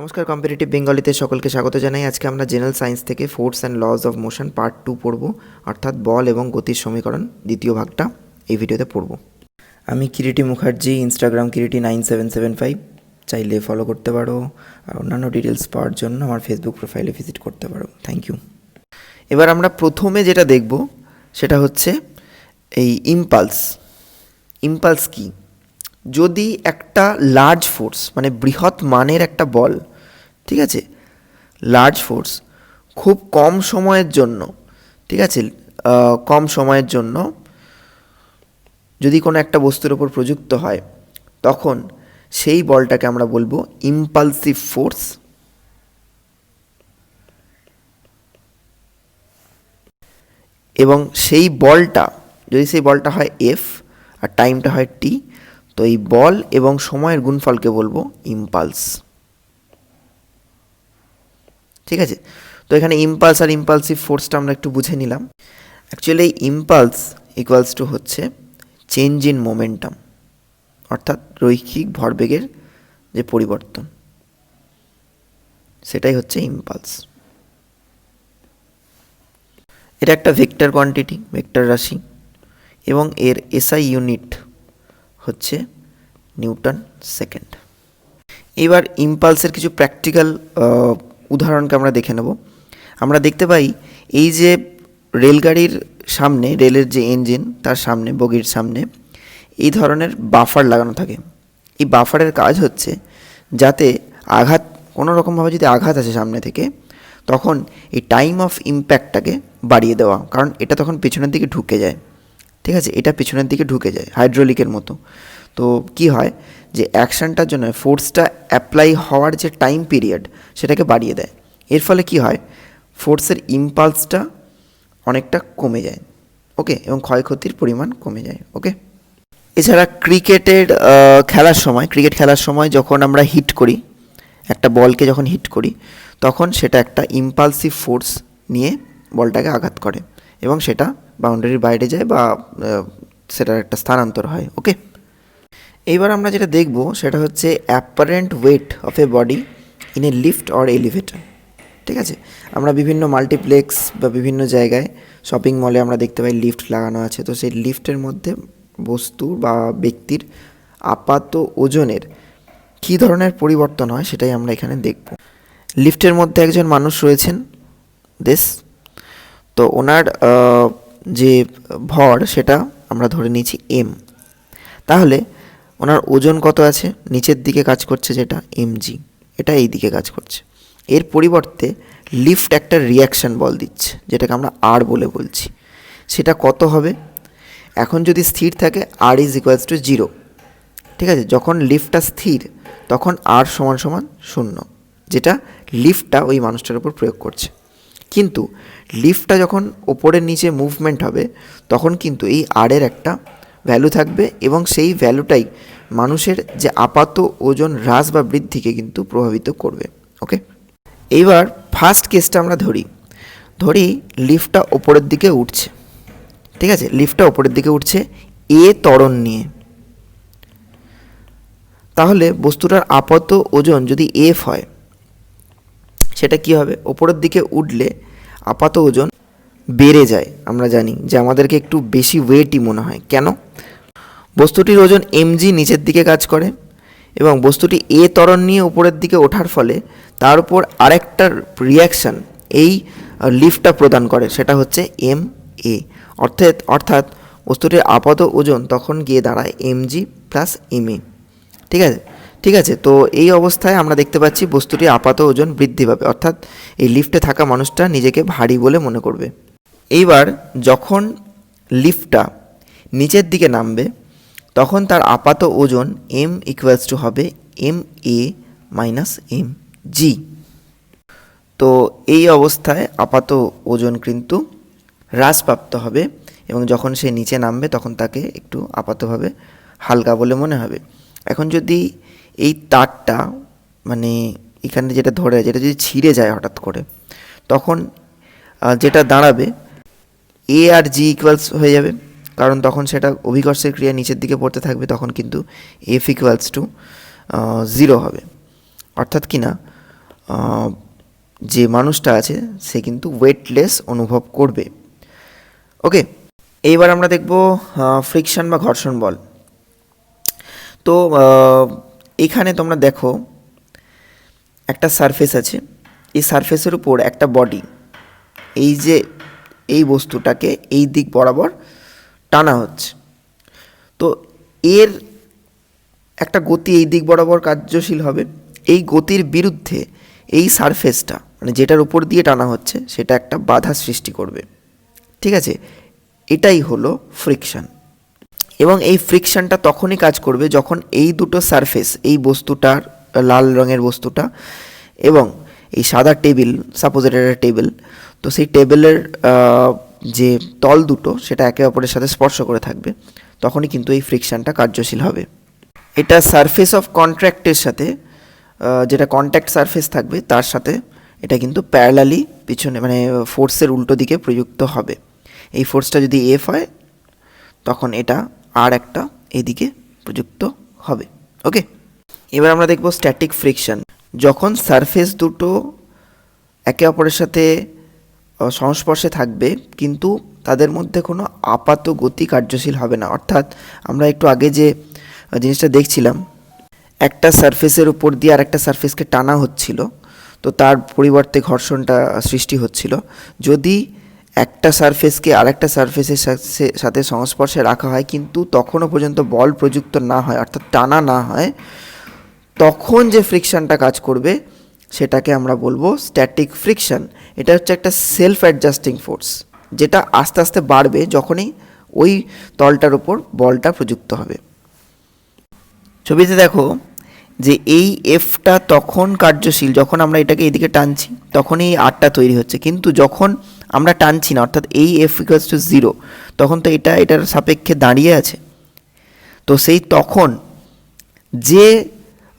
নমস্কার, কম্পিটিটিভ বেঙ্গলিতে সকলকে স্বাগত জানাই। আজকে আমরা জেনারেল সায়েন্স থেকে force and lodge of motion part 2 পড়ব, অর্থাৎ বল এবং গতির সমীকরণ দ্বিতীয় ভাগটা এই ভিডিওতে পড়ব। আমি কিরিটি মুখার্জি, ইনস্টাগ্রাম কিরিটি 9775, চাইলে ফলো করতে পারো। আর অন্যান্য ডিটেলস পাওয়ার জন্য আমার ফেসবুক প্রোফাইলে ভিজিট করতে পারো। Thank you. এবার আমরা প্রথমে যেটা দেখব সেটা হচ্ছে এই ইম্পালস কি। যদি একটা লার্জ ফোর্স, মানে বৃহৎ মানের একটা বল, ঠিক আছে, লার্জ ফোর্স খুব কম সময়ের জন্য, ঠিক আছে, কম সময়ের জন্য যদি কোনো একটা বস্তুর ওপর প্রযুক্ত হয়, তখন সেই বলটাকে আমরা বলবো ইম্পালসিভ ফোর্স। এবং সেই বলটা, যদি সেই বলটা হয় এফ আর টাইমটা হয় টি, তো এই বল এবং সময়ের গুণফলকে বলবো ইম্পালস। ঠিক আছে, তো এখানে ইম্পালস আর ইম্পালসিভ ফোর্সটা আমরা একটু বুঝে নিলাম। অ্যাকচুয়ালি ইম্পালস ইকুয়ালস টু হচ্ছে চেঞ্জ ইন মোমেন্টাম, অর্থাৎ রৈখিক ভরবেগের যে পরিবর্তন, সেটাই হচ্ছে ইম্পালস। এটা একটা ভেক্টর কোয়ান্টিটি, ভেক্টর রাশি, এবং এর এসআই ইউনিট হচ্ছে নিউটন সেকেন্ড। এবার ইম্পালসের কিছু প্র্যাকটিক্যাল উদাহরণকে আমরা দেখে নেব। আমরা দেখতে পাই এই যে রেলগাড়ির সামনে, রেলের যে ইঞ্জিন তার সামনে, বগির সামনে এই ধরনের বাফার লাগানো থাকে। এই বাফারের কাজ হচ্ছে যাতে আঘাত, কোনো রকমভাবে যদি আঘাত আসে সামনে থেকে, তখন এই টাইম অফ ইম্প্যাক্টটাকে বাড়িয়ে দেওয়া, কারণ এটা তখন পেছনের দিকে ঢুকে যায়। ঠিক আছে, এটা পেছনের দিকে ঢুকে যায় হাইড্রোলিকের মতো। তো কি হয় যে অ্যাকশানটার জন্য ফোর্সটা অ্যাপ্লাই হওয়ার যে টাইম পিরিয়ড সেটাকে বাড়িয়ে দেয়। এর ফলে কি হয়, ফোর্সের ইম্পালসটা অনেকটা কমে যায়, ওকে, এবং ক্ষয়ক্ষতির পরিমাণ কমে যায়, ওকে। এছাড়া ক্রিকেট খেলার সময় যখন আমরা হিট করি, একটা বলকে যখন হিট করি, তখন সেটা একটা ইম্পালসিভ ফোর্স নিয়ে বলটাকে আঘাত করে এবং সেটা বাউন্ডারির বাইরে যায় বা সেটার একটা স্থানান্তর হয়, ওকে। এইবার আমরা যেটা দেখব সেটা হচ্ছে apparent weight of A body in a lift or elevator. ঠিক আছে, আমরা বিভিন্ন মাল্টিপ্লেক্স বা বিভিন্ন জায়গায়, শপিং মলে আমরা দেখতে পাই লিফট লাগানো আছে। তো সেই লিফটের মধ্যে বস্তু বা ব্যক্তির আপাত ওজনের কী ধরনের পরিবর্তন হয় সেটাই আমরা এখানে দেখব। লিফটের মধ্যে একজন মানুষ রয়েছেন, তো ওনার যে ভর সেটা আমরা ধরে নিয়েছি এম। তাহলে ওনার ওজন কত আছে, নিচের দিকে কাজ করছে যেটা এমজি, এটা এই দিকে কাজ করছে। এর পরিবর্তে লিফট একটা রিয়াকশান বল দিচ্ছে, যেটাকে আমরা আর বলে বলছি। সেটা কত হবে, এখন যদি স্থির থাকে আর ইজ ইকুয়ালস টু 0। ঠিক আছে, যখন লিফটটা স্থির তখন আর সমান সমান 0, যেটা লিফটটা ওই মানুষটার উপর প্রয়োগ করছে। কিন্তু লিফটটা যখন ওপরের নিচে মুভমেন্ট হবে, তখন কিন্তু এই আরের একটা ভ্যালু থাকবে এবং সেই ভ্যালুটাই মানুষের যে আপাত ওজন হ্রাস বা বৃদ্ধিকে কিন্তু প্রভাবিত করবে, ওকে। এইবার ফার্স্ট কেসটা আমরা ধরি লিফটটা ওপরের দিকে উঠছে। ঠিক আছে, লিফটটা ওপরের দিকে উঠছে এ ত্বরণ নিয়ে। তাহলে বস্তুটার আপাত ওজন যদি এফ হয়, সেটা কি হবে, ওপরের দিকে উঠলে আপাত ওজন বেড়ে যায়। আমরা জানি যে আমাদেরকে একটু বেশি ওয়েটই মনে হয়। কেন? বস্তুটির ওজন এমজি নিচের দিকে কাজ করে এবং বস্তুটি এ ত্বরণ নিয়ে উপরের দিকে ওঠার ফলে তার উপর আরেকটা রিয়াকশান এই লিফটটা প্রদান করে, সেটা হচ্ছে এম এ। অর্থাৎ বস্তুটির আপাত ওজন তখন গিয়ে দাঁড়ায় এমজি প্লাস এম এ। ঠিক আছে, তো এই অবস্থায় আমরা দেখতে পাচ্ছি বস্তুটির আপাত ওজন বৃদ্ধি পাবে, অর্থাৎ এই লিফটে থাকা মানুষটা নিজেকে ভারী বলে মনে করবে। এইবার যখন লিফটটা নিচের দিকে নামবে, তখন তার আপাত ওজন এম ইকুয়ালস টু হবে M A minus M G. তো এই অবস্থায় আপাত ওজন কিন্তু হ্রাসপ্রাপ্ত হবে এবং যখন সে নিচে নামবে তখন তাকে একটু আপাতভাবে হালকা বলে মনে হবে। এখন যদি এই তারটা, মানে এখানে যেটা ধরে, যেটা যদি ছিঁড়ে যায় হঠাৎ করে, তখন যেটা দাঁড়াবে এ আর জি ইকুয়ালস হয়ে যাবে, কারণ তখন সেটা অভিকর্ষের ক্রিয়া নিচের দিকে পড়তে থাকবে, তখন কিন্তু এফ ইকুয়ালস টু 0 হবে। অর্থাৎ কি না, যে মানুষটা আছে সে কিন্তু ওয়েটলেস অনুভব করবে। ওকে, এইবার আমরা দেখব ফ্রিকশন বা ঘর্ষণ বল। তো এখানে তোমরা দেখো একটা সারফেস আছে, এই সারফেসের উপর একটা বডি এই বস্তুটাকে এই দিক বরাবর টানা হচ্ছে। তো এর একটা গতি এই দিক বরাবর কার্যশীল হবে, এই গতির বিরুদ্ধে এই সারফেসটা মানে যেটার উপর দিয়ে টানা হচ্ছে সেটা একটা বাধা সৃষ্টি করবে। ঠিক আছে, এটাই হলো ফ্রিকশন। এবং এই ফ্রিকশনটা তখনই কাজ করবে যখন এই দুটো সারফেস, এই বস্তুটার লাল রঙের বস্তুটা এবং এই সাদা টেবিল, সাপোজ এটা একটা টেবিল, তো সেই টেবিলের যে তল দুটো সেটা একে অপরের সাথে স্পর্শ করে থাকবে, তখনই কিন্তু এই ফ্রিকশনটা কার্যশীল হবে। এটা সারফেস অফ কন্ট্রাক্টের সাথে, যেটা কন্ট্যাক্ট সারফেস থাকবে তার সাথে এটা কিন্তু প্যারালালি পিছনে মানে ফোর্সের উল্টো দিকে প্রযুক্ত হবে। এই ফোর্সটা যদি এফ হয় তখন এটা আর একটা এদিকে প্রযুক্ত হবে। ওকে, এবার আমরা দেখব স্ট্যাটিক ফ্রিকশন। যখন সারফেস দুটো একে অপরের সাথে সংস্পর্শে থাকবে কিন্তু তাদের মধ্যে কোনো আপাত গতি কার্যশীল হবে না, অর্থাৎ আমরা একটু আগে যে জিনিসটা দেখছিলাম, একটা সারফেসের উপর দিয়ে আর একটা সারফেসকে টানা হচ্ছিল, তো তার পরিবর্তে ঘর্ষণটা সৃষ্টি হচ্ছিল। যদি একটা সারফেসকে আরেকটা সারফেসের সাথে সংস্পর্শে রাখা হয় কিন্তু তখনও পর্যন্ত বল প্রযুক্ত না হয়, অর্থাৎ টানা না হয়, তখন যে ফ্রিকশনটা কাজ করবে সেটাকে আমরা বলবো স্ট্যাটিক ফ্রিকশন। এটা হচ্ছে একটা সেলফ অ্যাডজাস্টিং ফোর্স, যেটা আস্তে আস্তে বাড়বে যখনই ওই তলটার উপর বলটা প্রযুক্ত হবে। ছবিতে দেখো যে এই এফটা তখন কার্যশীল যখন আমরা এটাকে এইদিকে টানছি, তখনই এই আরটা তৈরি হচ্ছে। কিন্তু যখন আমরা টানছি না, অর্থাৎ এই এফ ইকুয়ালস টু 0, তখন তো এটা এটার সাপেক্ষে দাঁড়িয়ে আছে। তো সেই তখন যে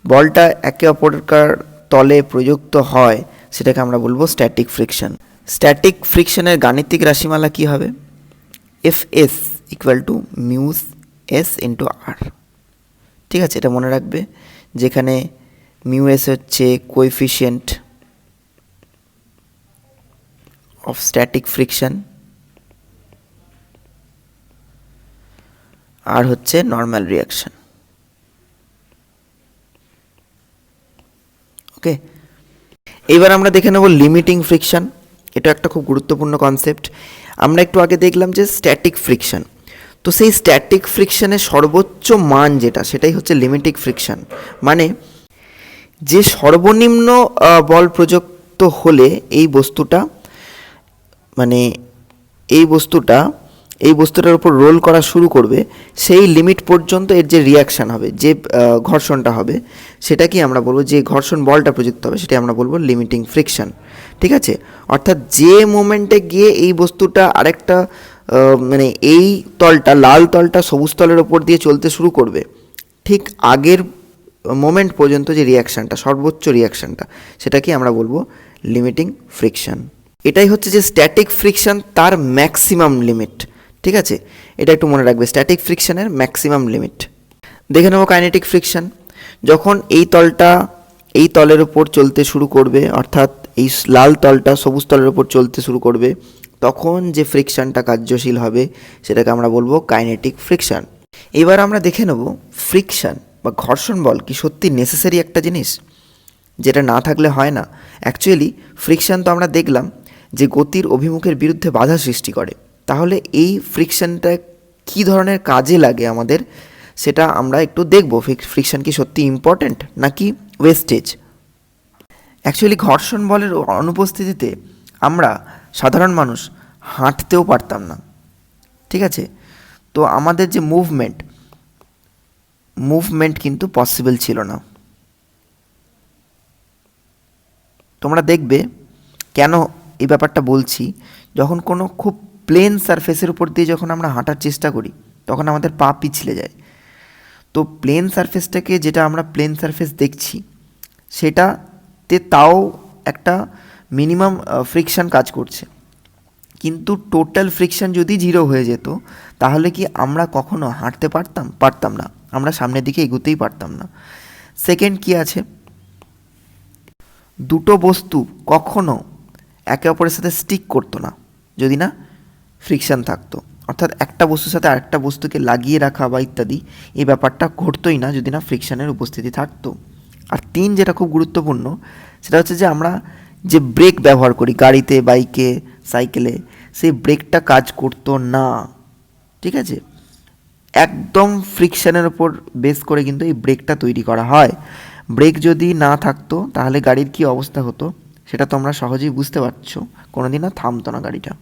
বলটা একে অপরকার তলে প্রযুক্ত হয় সেটাকে আমরা বলবো স্ট্যাটিক ফ্রিকশন। স্ট্যাটিক ফ্রিকশনের গাণিতিক রাশিমালা কি হবে? F S equal to mu s S into R. ঠিক আছে, এটা মনে রাখবে, যেখানে মিউ এস হচ্ছে coefficient of static friction, R হচ্ছে নর্মাল রিয়াকশন। ওকে, এবার আমরা দেখে নেব লিমিটিং ফ্রিকশন। এটা একটা খুব গুরুত্বপূর্ণ কনসেপ্ট। আমরা একটু আগে দেখলাম যে স্ট্যাটিক ফ্রিকশন, তো সেই স্ট্যাটিক ফ্রিকশনের সর্বোচ্চ মান যেটা, সেটাই হচ্ছে লিমিটিং ফ্রিকশন। মানে যে সর্বনিম্ন বল প্রযুক্ত হলে এই বস্তুটা মানে এই বস্তুটার উপর রোল করা শুরু করবে, সেই লিমিট পর্যন্ত এর যে রিয়াকশান হবে, যে ঘর্ষণটা হবে, সেটাকে আমরা বলবো, যে ঘর্ষণ বলটা প্রযুক্ত হবে সেটা আমরা বলবো লিমিটিং ফ্রিকশন। ঠিক আছে, অর্থাৎ যে মোমেন্টে গিয়ে এই বস্তুটা আরেকটা মানে এই তলটা, লাল তলটা সবুজ তলের ওপর দিয়ে চলতে শুরু করবে, ঠিক আগের মোমেন্ট পর্যন্ত যে রিয়াকশানটা, সর্বোচ্চ রিয়াকশানটা, সেটাকে আমরা বলবো লিমিটিং ফ্রিকশন। এটাই হচ্ছে যে স্ট্যাটিক ফ্রিকশন, তার ম্যাক্সিমাম লিমিট। ঠিক আছে, এটা একটু মনে রাখবে, স্ট্যাটিক ফ্রিকশনের ম্যাক্সিমাম লিমিট। দেখে নেব কাইনেটিক ফ্রিকশন। যখন এই তলটা এই তলের উপর চলতে শুরু করবে, অর্থাৎ এই লাল তলটা সবুজ তলের উপর চলতে শুরু করবে, তখন যে ফ্রিকশনটা কার্যশীল হবে সেটাকে আমরা বলবো কাইনেটিক ফ্রিকশন। এবার আমরা দেখে নেব ফ্রিকশন বা ঘর্ষণ বল কি সত্যি নেসেসারি একটা জিনিস, যেটা না থাকলে হয় না। অ্যাকচুয়ালি ফ্রিকশন তো আমরা দেখলাম যে গতির অভিমুখের বিরুদ্ধে বাধা সৃষ্টি করে, তাহলে এই ফ্রিকশনটা কী ধরনের কাজে লাগে আমাদের, সেটা আমরা একটু দেখব। ফ্রিকশন কি সত্যি ইম্পর্ট্যান্ট নাকি ওয়েস্টেজ? অ্যাকচুয়ালি ঘর্ষণ বলের অনুপস্থিতিতে আমরা সাধারণ মানুষ হাঁটতেও পারতাম না। ঠিক আছে, তো আমাদের যে মুভমেন্ট কিন্তু পসিবল ছিল না। তোমরা দেখবে কেন এই ব্যাপারটা বলছি, যখন কোনো খুব প্লেন সারফেসের উপর দিয়ে যখন আমরা হাঁটার চেষ্টা করি তখন আমাদের পা পিছলে যায়। তো প্লেন সারফেসটাকে, যেটা আমরা প্লেন সারফেস দেখছি, সেটাতে তাও একটা মিনিমাম ফ্রিকশন কাজ করছে, কিন্তু টোটাল ফ্রিকশন যদি 0 হয়ে যেত তাহলে কি আমরা কখনো হাঁটতে পারতাম না, আমরা সামনের দিকে এগোতেই পারতাম না। সেকেন্ড কি আছে, দুটো বস্তু কখনো একে অপরের সাথে স্টিক করতো না যদি না ফ্রিকশন থাকতো, অর্থাৎ একটা বস্তুর সাথে আরেকটা বস্তুকে লাগিয়ে রাখা বা ইত্যাদি এই ব্যাপারটা ঘটতোই না যদি না ফ্রিকশনের উপস্থিতি থাকতো। আর 3 যেটা খুব গুরুত্বপূর্ণ সেটা হচ্ছে যে আমরা যে ব্রেক ব্যবহার করি গাড়িতে, বাইকে, সাইকেলে, সেই ব্রেকটা কাজ করতো না। ঠিক আছে, একদম ফ্রিকশনের ওপর বেস করে কিন্তু এই ব্রেকটা তৈরি করা হয়। ব্রেক যদি না থাকতো তাহলে গাড়ির কী অবস্থা হতো সেটা তোমরা সহজেই বুঝতে পারছো, কোনোদিনও থামতো না গাড়িটা।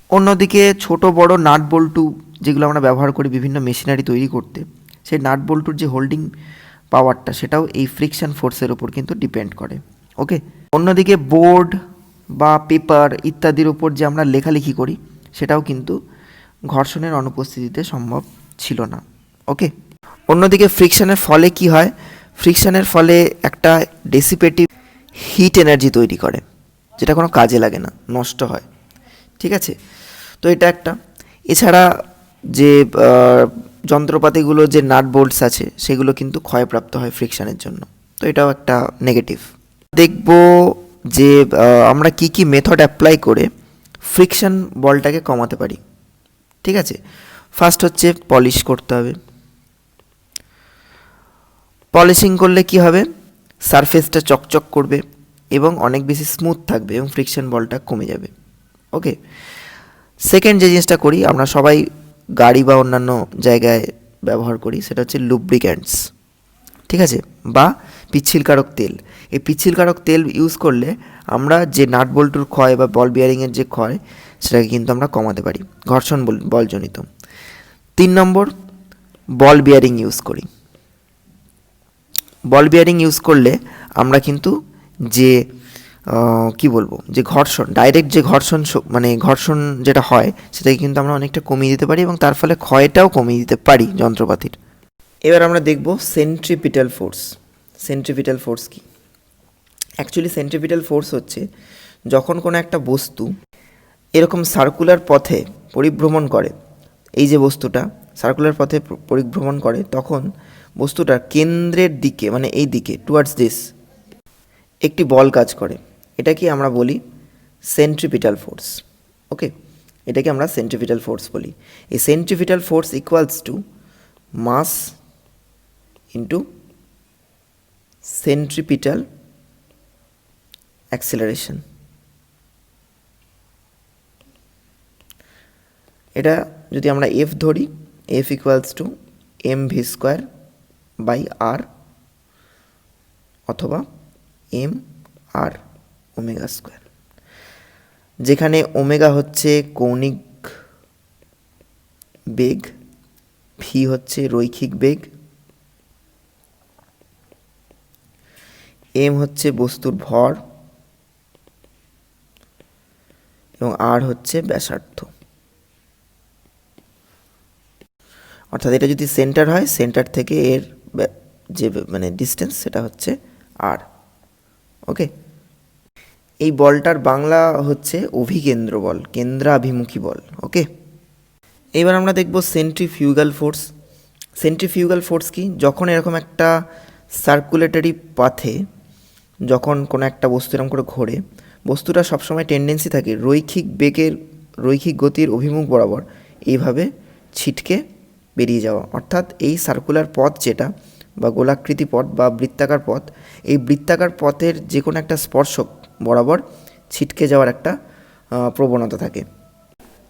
অন্যদিকে ছোট বড় নাট বল্টু যেগুলো আমরা ব্যবহার করি বিভিন্ন মেশিনারি তৈরি করতে, সেই নাট বল্টুর যে হোল্ডিং পাওয়ারটা সেটাও এই ফ্রিকশন ফোর্সের ওপর কিন্তু ডিপেন্ড করে। ওকে, অন্যদিকে বোর্ড বা পেপার ইত্যাদির ওপর যে আমরা লেখালেখি করি সেটাও কিন্তু ঘর্ষণের অনুপস্থিতিতে সম্ভব ছিল না। ওকে, অন্যদিকে ফ্রিকশনের ফলে কি হয়, ফ্রিকশনের ফলে একটা ডেসিপেটিভ হিট এনার্জি তৈরি করে যেটা কোনো কাজে লাগে না, নষ্ট হয়। ঠিক আছে, তো এটা একটা। এছাড়া যে যন্ত্রপাতিগুলো যে নাট বোল্টস আছে সেগুলো কিন্তু ক্ষয়প্রাপ্ত হয় ফ্রিকশনের জন্য, তো এটাও একটা নেগেটিভ। দেখব যে আমরা কি কি মেথড অ্যাপ্লাই করে ফ্রিকশন বলটাকে কমাতে পারি। ঠিক আছে, ফার্স্ট হচ্ছে পলিশ করতে হবে। পলিশিং করলে কি হবে, সারফেসটা চকচক করবে এবং অনেক বেশি স্মুথ থাকবে এবং ফ্রিকশন বলটা কমে যাবে। ওকে, সেকেন্ড যে জিনিসটা করি আমরা সবাই গাড়ি বা অন্যান্য জায়গায় ব্যবহার করি সেটা হচ্ছে লুব্রিক্যান্টস। ঠিক আছে, বা পিচ্ছিলকারক তেল। এই পিচ্ছিলকারক তেল ইউজ করলে আমরা যে নাট বল্টুর ক্ষয় বা বল বিয়ারিংয়ের যে ক্ষয় সেটাকে কিন্তু আমরা কমাতে পারি, ঘর্ষণ বলজনিত। 3 নম্বর, বল বিয়ারিং ইউজ করি। বল বিয়ারিং ইউজ করলে আমরা কিন্তু যে কি বলবো, যে ঘর্ষণ, ডাইরেক্ট যে ঘর্ষণ মানে ঘর্ষণ যেটা হয় সেটাকে কিন্তু আমরা অনেকটা কমিয়ে দিতে পারি এবং তার ফলে ক্ষয়টাও কমিয়ে দিতে পারি যন্ত্রপাতির। এবার আমরা দেখব সেন্ট্রিপিটাল ফোর্স। সেন্ট্রিপিটাল ফোর্স কি? অ্যাকচুয়ালি সেন্ট্রিপিটাল ফোর্স হচ্ছে যখন কোনো একটা বস্তু এরকম সার্কুলার পথে পরিভ্রমণ করে, এই যে বস্তুটা সার্কুলার পথে পরিভ্রমণ করে তখন বস্তুটার কেন্দ্রের দিকে মানে এই দিকে টুয়ার্ডস দিস একটি বল কাজ করে, এটাকে আমরা বলি সেন্ট্রিপিটাল ফোর্স। ওকে, এটাকে আমরা সেন্ট্রিপিটাল ফোর্স বলি। এই centripetal force equals to mass into centripetal acceleration. এটা যদি আমরা এফ ধরি, F equals to M V square by R অথবা এম আর ওমেগা স্কোয়ার, যেখানে ওমেগা হচ্ছে কৌণিক বেগ, ভি হচ্ছে রৈখিক বেগ, এম হচ্ছে বস্তুর ভর এবং আর হচ্ছে ব্যাসার্ধ। অর্থাৎ এটা যদি সেন্টার হয়, সেন্টার থেকে এর যে মানে ডিস্টেন্স সেটা হচ্ছে আর। ওকে, এই বলটার বাংলা হচ্ছে অভিকেন্দ্র বল, কেন্দ্রাভিমুখী বল। ওকে, এবার আমরা দেখব সেন্ট্রিফিউগাল ফোর্স। সেন্ট্রিফিউগাল ফোর্স কি? যখন এরকম একটা সার্কুলেটরি পাথে যখন কোনো একটা বস্তু এরকম করে ঘোরে, বস্তুটা সবসময় টেন্ডেন্সি থাকে রৈখিক গতির অভিমুখ বরাবর এইভাবে ছিটকে বেরিয়ে যাওয়া। অর্থাৎ এই সার্কুলার পথ যেটা বা গোলাকৃতি পথ বা বৃত্তাকার পথ, এই বৃত্তাকার পথের যে কোনো একটা স্পর্শক বরাবর ছিটকে যাওয়ার একটা প্রবণতা থাকে।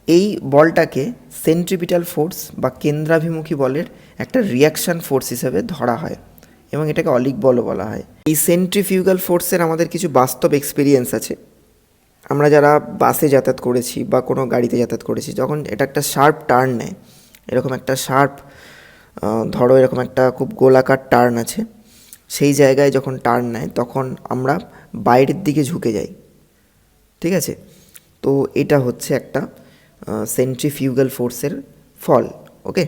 এই বলটাকে সেন্ট্রিপিটাল ফোর্স বা কেন্দ্রাভিমুখী বলের একটা রিয়াকশান ফোর্স হিসেবে ধরা হয় এবং এটাকে অলিক বলও বলা হয়। এই সেন্ট্রিফিউগাল ফোর্সের আমাদের কিছু বাস্তব এক্সপিরিয়েন্স আছে। আমরা যারা বাসে যাতায়াত করেছি বা কোনো গাড়িতে যাতায়াত করেছি, যখন এটা একটা শার্প টার্ন নেয়, এরকম একটা শার্প ধরো এরকম একটা খুব গোলাকার টার্ন আছে, সেই জায়গায় যখন টার্ন নেয় তখন আমরা বাইরের দিকে ঝুঁকে যাই। ঠিক আছে, তো এটা হচ্ছে একটা সেন্ট্রিফিউগাল ফোর্সের ফল। ওকে,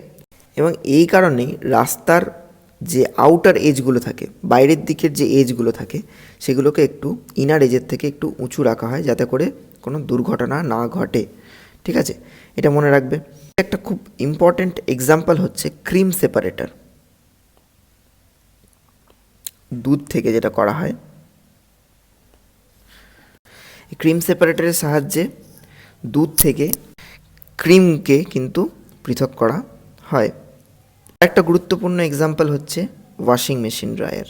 এবং এই কারণেই রাস্তার যে আউটার এজগুলো থাকে, বাইরের দিকের যে এজগুলো থাকে, সেগুলোকে একটু ইনার এজের থেকে একটু উঁচু রাখা হয় যাতে করে কোনো দুর্ঘটনা না ঘটে। ঠিক আছে, এটা মনে রাখবে। একটা খুব ইম্পর্ট্যান্ট এক্সাম্পল হচ্ছে ক্রিম সেপারেটর। দুধ থেকে যেটা করা হয়, ক্রিম সেপারেটরের সাহায্যে দুধ থেকে ক্রিমকে কিন্তু পৃথক করা হয়। একটা গুরুত্বপূর্ণ এক্সাম্পল হচ্ছে ওয়াশিং মেশিন ড্রায়ার।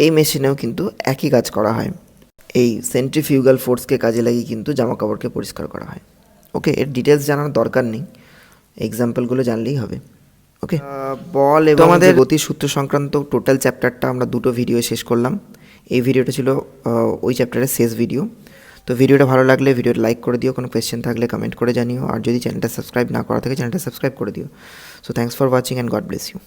এই মেশিনেও কিন্তু একই কাজ করা হয়, এই সেন্ট্রিফিউগাল ফোর্সকে কাজে লাগিয়ে কিন্তু জামা কাপড়কে পরিষ্কার করা হয়। ওকে, এর ডিটেলস জানার দরকার নেই, এক্সাম্পলগুলো জানলেই হবে। ওকে, বল এবং আমাদের গতির সূত্র সংক্রান্ত টোটাল চ্যাপ্টারটা আমরা দুটো ভিডিও শেষ করলাম। এই ভিডিওটা ছিল ওই চ্যাপ্টারের শেষ ভিডিও। তো ভিডিওটা ভালো লাগলে ভিডিওটা লাইক করে দিও, কোনো কোয়েশ্চেন থাকলে কমেন্ট করে জানিও, আর যদি চ্যানেলটা সাবস্ক্রাইব না করা থাকে চ্যানেলটা সাবস্ক্রাইব করে দিও। So thanks for watching and God bless you.